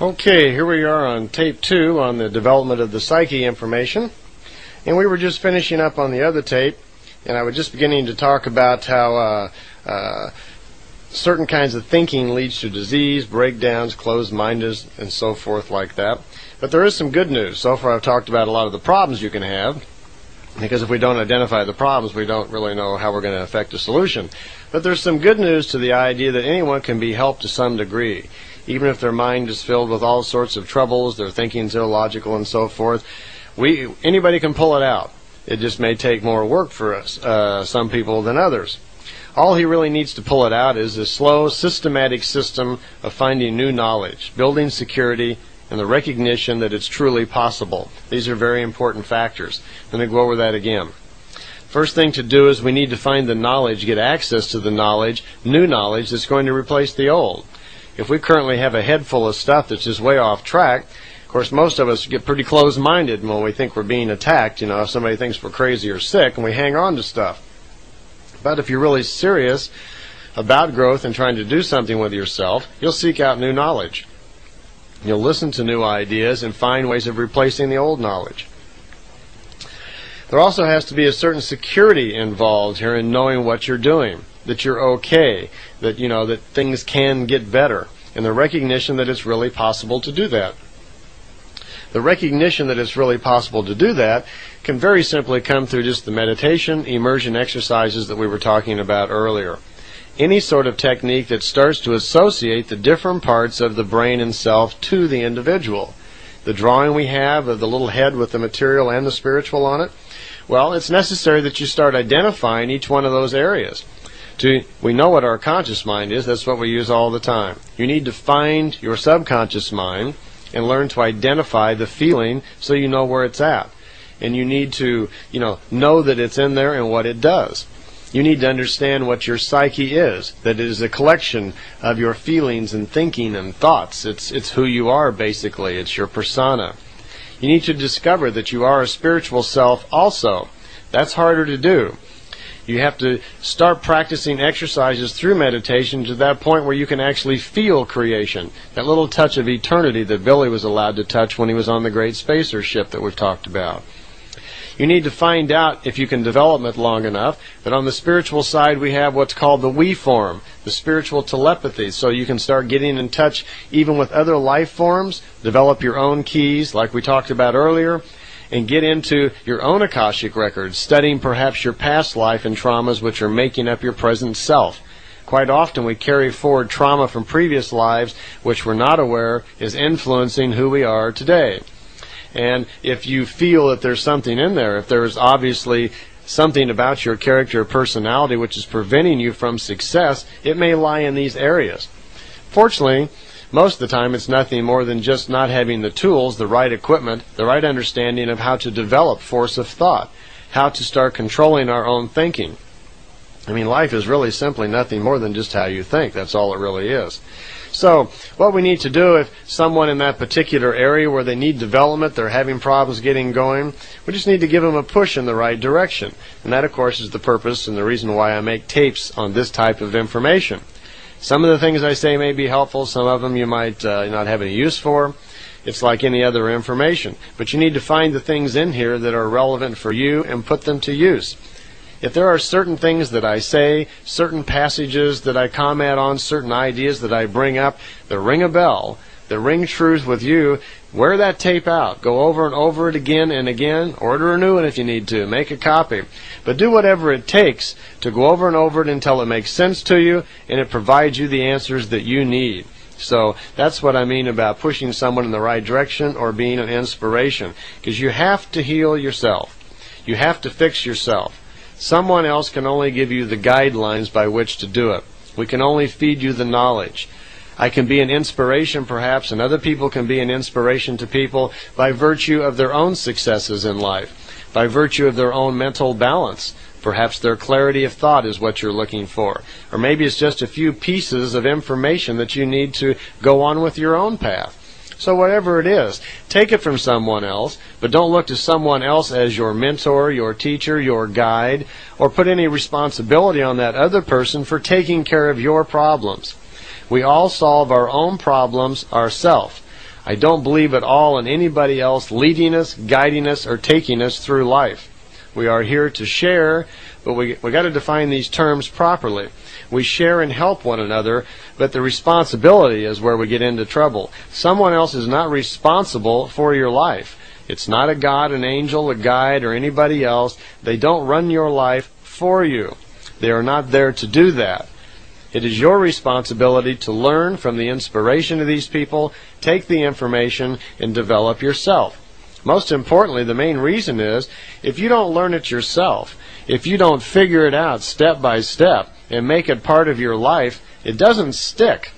Okay, here we are on tape 2 on the development of the psyche information. And we were just finishing up on the other tape, and I was just beginning to talk about how certain kinds of thinking leads to disease, breakdowns, closed-mindedness, and so forth like that. But there is some good news. So far I've talked about a lot of the problems you can have, because if we don't identify the problems, we don't really know how we're going to affect a solution. But there's some good news to the idea that anyone can be helped to some degree. Even if their mind is filled with all sorts of troubles, their thinking's illogical and so forth, anybody can pull it out. It just may take more work for us, some people than others. All he really needs to pull it out is a slow, systematic system of finding new knowledge, building security, and the recognition that it's truly possible. These are very important factors. Let me go over that again. First thing to do is we need to find the knowledge, get access to the knowledge, new knowledge that's going to replace the old. If we currently have a head full of stuff that's just way off track, of course most of us get pretty closed-minded when we think we're being attacked. If somebody thinks we're crazy or sick, and we hang on to stuff. But if you're really serious about growth and trying to do something with yourself, you'll seek out new knowledge. You'll listen to new ideas and find ways of replacing the old knowledge. There also has to be a certain security involved here in knowing what you're doing, that you're okay, that that things can get better, and the recognition that it's really possible to do that. The recognition that it's really possible to do that can very simply come through just the meditation, immersion exercises that we were talking about earlier. Any sort of technique that starts to associate the different parts of the brain and self to the individual. The drawing we have of the little head with the material and the spiritual on it, well, it's necessary that you start identifying each one of those areas. We know what our conscious mind is. That's what we use all the time. You need to find your subconscious mind and learn to identify the feeling so you know where it's at. And you need to, know that it's in there and what it does. You need to understand what your psyche is, that it is a collection of your feelings and thinking and thoughts. It's who you are, basically. It's your persona. You need to discover that you are a spiritual self also. That's harder to do. You have to start practicing exercises through meditation to that point where you can actually feel creation, that little touch of eternity that Billy was allowed to touch when he was on the great spacer ship that we've talked about. You need to find out, if you can develop it long enough, that on the spiritual side we have what's called the we form, the spiritual telepathy, so you can start getting in touch even with other life forms, develop your own keys like we talked about earlier, and get into your own Akashic records, studying perhaps your past life and traumas which are making up your present self. Quite often we carry forward trauma from previous lives which we're not aware is influencing who we are today. And if you feel that there's something in there, if there's obviously something about your character or personality which is preventing you from success, it may lie in these areas. Fortunately, most of the time it's nothing more than just not having the tools, the right equipment, the right understanding of how to develop force of thought, how to start controlling our own thinking. Life is really simply nothing more than just how you think. That's all it really is. So, what we need to do, if someone in that particular area where they need development, they're having problems getting going, we just need to give them a push in the right direction. And that, of course, is the purpose and the reason why I make tapes on this type of information. Some of the things I say may be helpful, some of them you might not have any use for. It's like any other information. But you need to find the things in here that are relevant for you and put them to use. If there are certain things that I say, certain passages that I comment on, certain ideas that I bring up that ring a bell, that ring truth with you, wear that tape out. Go over and over it again and again. Order a new one if you need to. Make a copy. But do whatever it takes to go over and over it until it makes sense to you and it provides you the answers that you need. So that's what I mean about pushing someone in the right direction or being an inspiration. Because you have to heal yourself. You have to fix yourself. Someone else can only give you the guidelines by which to do it. We can only feed you the knowledge. I can be an inspiration perhaps, and other people can be an inspiration to people by virtue of their own successes in life, by virtue of their own mental balance. Perhaps their clarity of thought is what you're looking for. Or maybe it's just a few pieces of information that you need to go on with your own path. So whatever it is, take it from someone else, but don't look to someone else as your mentor, your teacher, your guide, or put any responsibility on that other person for taking care of your problems. We all solve our own problems ourselves. I don't believe at all in anybody else leading us, guiding us, or taking us through life. We are here to share, but we got to define these terms properly. We share and help one another, but the responsibility is where we get into trouble. Someone else is not responsible for your life. It's not a God, an angel, a guide, or anybody else. They don't run your life for you. They are not there to do that. It is your responsibility to learn from the inspiration of these people, take the information, and develop yourself. Most importantly, the main reason is, if you don't learn it yourself, if you don't figure it out step by step and make it part of your life, it doesn't stick.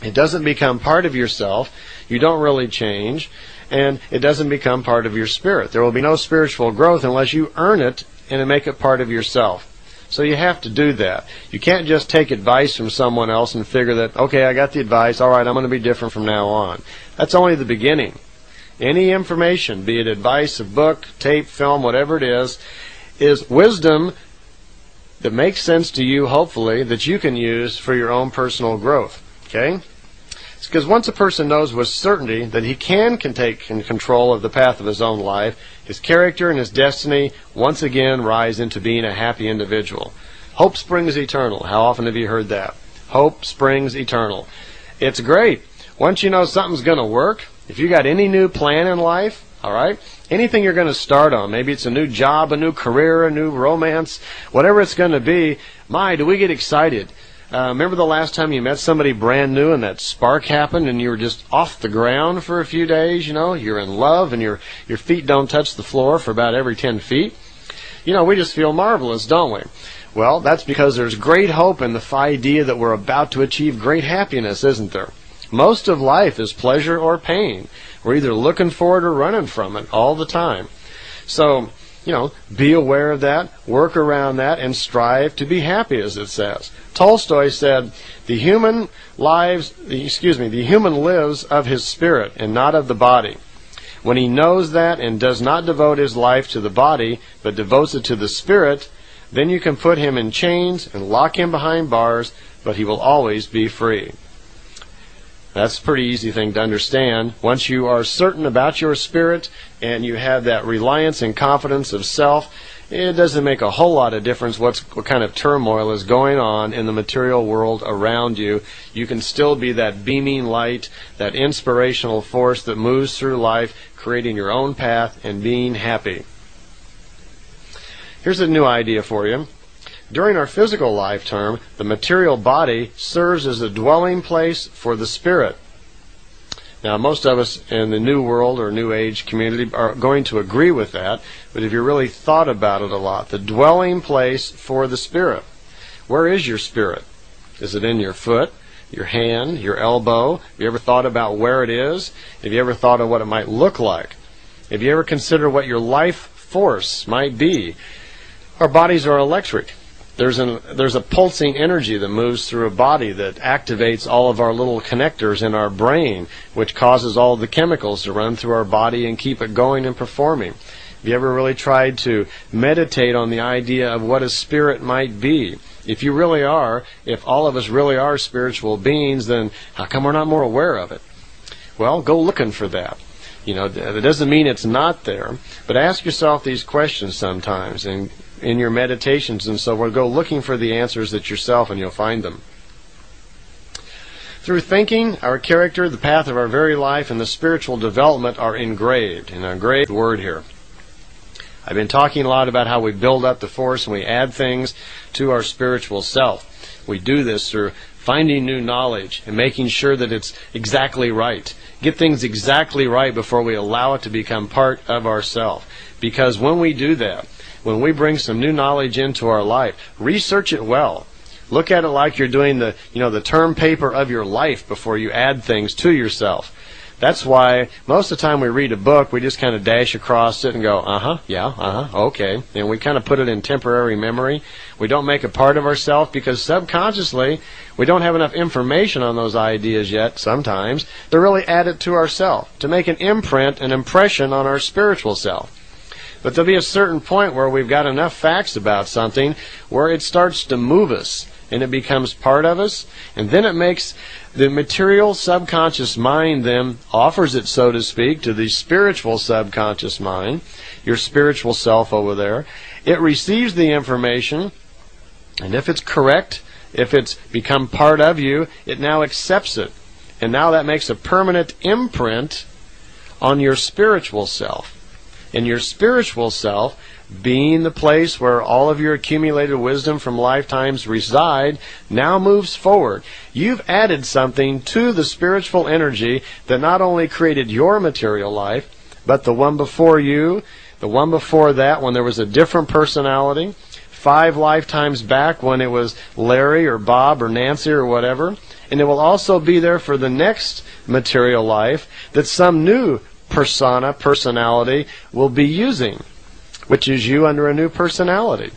It doesn't become part of yourself. You don't really change, and it doesn't become part of your spirit. There will be no spiritual growth unless you earn it and make it part of yourself. So you have to do that. You can't just take advice from someone else and figure that, okay, I got the advice, all right, I'm going to be different from now on. That's only the beginning. Any information, be it advice, a book, tape, film, whatever it is wisdom that makes sense to you, hopefully, that you can use for your own personal growth. Okay? It's because once a person knows with certainty that he can take control of the path of his own life, his character and his destiny once again rise into being a happy individual. Hope springs eternal. How often have you heard that? Hope springs eternal. It's great. Once you know something's going to work, if you got any new plan in life, all right, anything you're going to start on, maybe it's a new job, a new career, a new romance, whatever it's going to be, my, do we get excited. Remember the last time you met somebody brand new and that spark happened and you were just off the ground for a few days, you know, you're in love and your feet don't touch the floor for about every 10 feet. You know, we just feel marvelous, don't we? Well, that's because there's great hope in the idea that we're about to achieve great happiness, isn't there? Most of life is pleasure or pain. We're either looking for it or running from it all the time. So, you know, be aware of that, work around that, and strive to be happy, as it says. Tolstoy said, the human lives of his spirit and not of the body. When he knows that and does not devote his life to the body, but devotes it to the spirit, then you can put him in chains and lock him behind bars, but he will always be free. That's a pretty easy thing to understand. Once you are certain about your spirit and you have that reliance and confidence of self, it doesn't make a whole lot of difference what kind of turmoil is going on in the material world around you. You can still be that beaming light, that inspirational force that moves through life, creating your own path and being happy. Here's a new idea for you. During our physical life term, the material body serves as a dwelling place for the spirit. Now, most of us in the New World or New Age community are going to agree with that, but if you really thought about it a lot, the dwelling place for the spirit. Where is your spirit? Is it in your foot, your hand, your elbow? Have you ever thought about where it is? Have you ever thought of what it might look like? Have you ever considered what your life force might be? Our bodies are electric. There's a pulsing energy that moves through a body that activates all of our little connectors in our brain, which causes all the chemicals to run through our body and keep it going and performing. Have you ever really tried to meditate on the idea of what a spirit might be? If you really are, if all of us really are spiritual beings, then how come we're not more aware of it? Well, go looking for that. You know, that doesn't mean it's not there, but ask yourself these questions sometimes and in your meditations and so on. Go looking for the answers that yourself and you'll find them. Through thinking, our character, the path of our very life, and the spiritual development are engraved. And engraved word here. I've been talking a lot about how we build up the force and we add things to our spiritual self. We do this through finding new knowledge and making sure that it's exactly right. Get things exactly right before we allow it to become part of ourself. Because when we do that, when we bring some new knowledge into our life, research it well. Look at it like you're doing the term paper of your life before you add things to yourself. That's why most of the time we read a book, we just kind of dash across it and go, okay. And we kind of put it in temporary memory. We don't make it part of ourselves because subconsciously we don't have enough information on those ideas yet sometimes to really add it to ourselves, to make an imprint, an impression on our spiritual self. But there'll be a certain point where we've got enough facts about something where it starts to move us. and it becomes part of us, and then it makes the material subconscious mind then offers it, so to speak, to the spiritual subconscious mind, your spiritual self over there. It receives the information, and if it's correct, if it's become part of you, it now accepts it. And now that makes a permanent imprint on your spiritual self. And your spiritual self, being the place where all of your accumulated wisdom from lifetimes reside, now moves forward. You've added something to the spiritual energy that not only created your material life, but the one before you, the one before that when there was a different personality, 5 lifetimes back when it was Larry or Bob or Nancy or whatever, and it will also be there for the next material life that some new personality will be using, which is you under a new personality.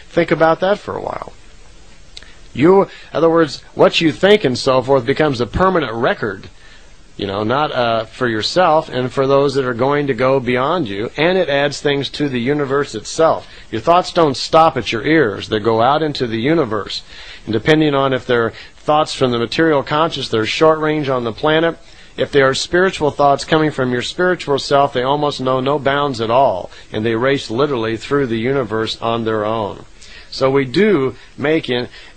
Think about that for a while. In other words, what you think and so forth becomes a permanent record, not for yourself and for those that are going to go beyond you, and it adds things to the universe itself. Your thoughts don't stop at your ears. They go out into the universe. And depending on if they're thoughts from the material conscious, they're short range on the planet. If they are spiritual thoughts coming from your spiritual self, they almost know no bounds at all, and they race literally through the universe on their own. So we do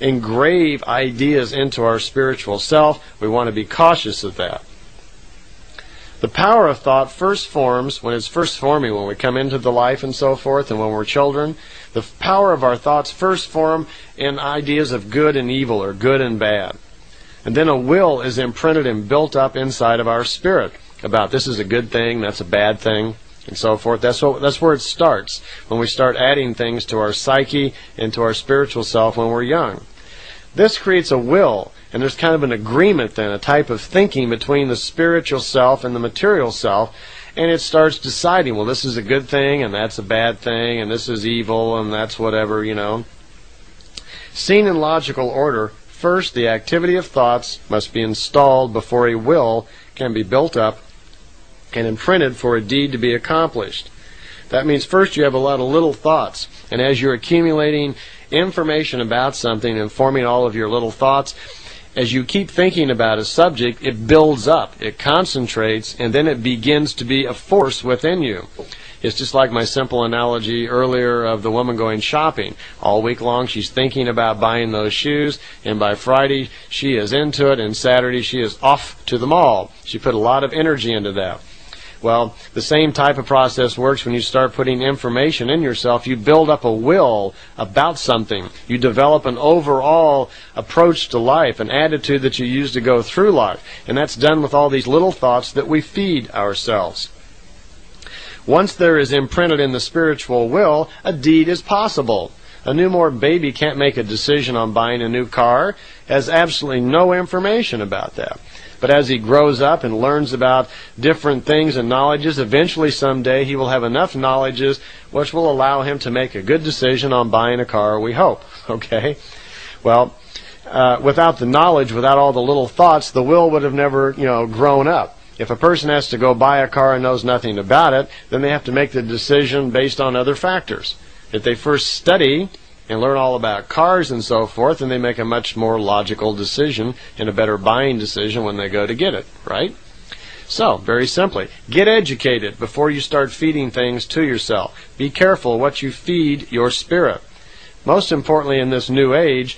engrave ideas into our spiritual self. We want to be cautious of that. The power of thought first forms when it's first forming, when we come into the life and so forth, and when we're children. The power of our thoughts first form in ideas of good and evil, or good and bad. And then a will is imprinted and built up inside of our spirit about this is a good thing, that's a bad thing, and so forth. That's where it starts, when we start adding things to our psyche and to our spiritual self when we're young. This creates a will, and there's kind of an agreement then, a type of thinking between the spiritual self and the material self, and it starts deciding, well, this is a good thing, and that's a bad thing, and this is evil, and that's whatever, Seen in logical order, first the activity of thoughts must be installed before a will can be built up and imprinted for a deed to be accomplished. That means first you have a lot of little thoughts, and as you're accumulating information about something and forming all of your little thoughts, as you keep thinking about a subject, it builds up, it concentrates, and then it begins to be a force within you. It's just like my simple analogy earlier of the woman going shopping. All week long she's thinking about buying those shoes, and by Friday she is into it, and Saturday she is off to the mall. She put a lot of energy into that. Well, the same type of process works when you start putting information in yourself. You build up a will about something. You develop an overall approach to life, an attitude that you use to go through life. And that's done with all these little thoughts that we feed ourselves. Once there is imprinted in the spiritual will, a deed is possible. A newborn baby can't make a decision on buying a new car, has absolutely no information about that. But as he grows up and learns about different things and knowledges, eventually someday he will have enough knowledges which will allow him to make a good decision on buying a car, we hope. Okay? Well, without the knowledge, without all the little thoughts, the will would have never, grown up. If a person has to go buy a car and knows nothing about it, then they have to make the decision based on other factors. If they first study and learn all about cars and so forth, then they make a much more logical decision and a better buying decision when they go to get it, right? So, very simply, get educated before you start feeding things to yourself. Be careful what you feed your spirit. Most importantly in this new age,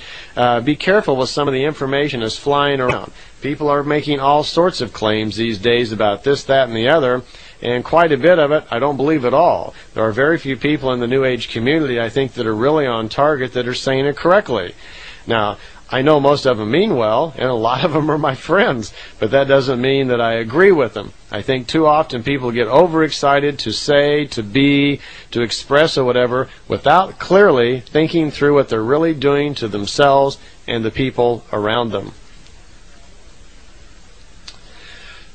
be careful with some of the information that's flying around. People are making all sorts of claims these days about this, that, and the other, and quite a bit of it I don't believe at all. There are very few people in the New Age community, I think, that are really on target that are saying it correctly. Now, I know most of them mean well, and a lot of them are my friends, but that doesn't mean that I agree with them. I think too often people get overexcited to say, to be, to express or whatever, without clearly thinking through what they're really doing to themselves and the people around them.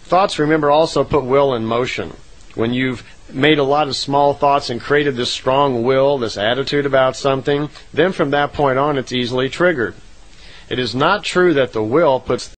Thoughts, remember, also put will in motion. When you've made a lot of small thoughts and created this strong will, this attitude about something, then from that point on it's easily triggered. It is not true that the will puts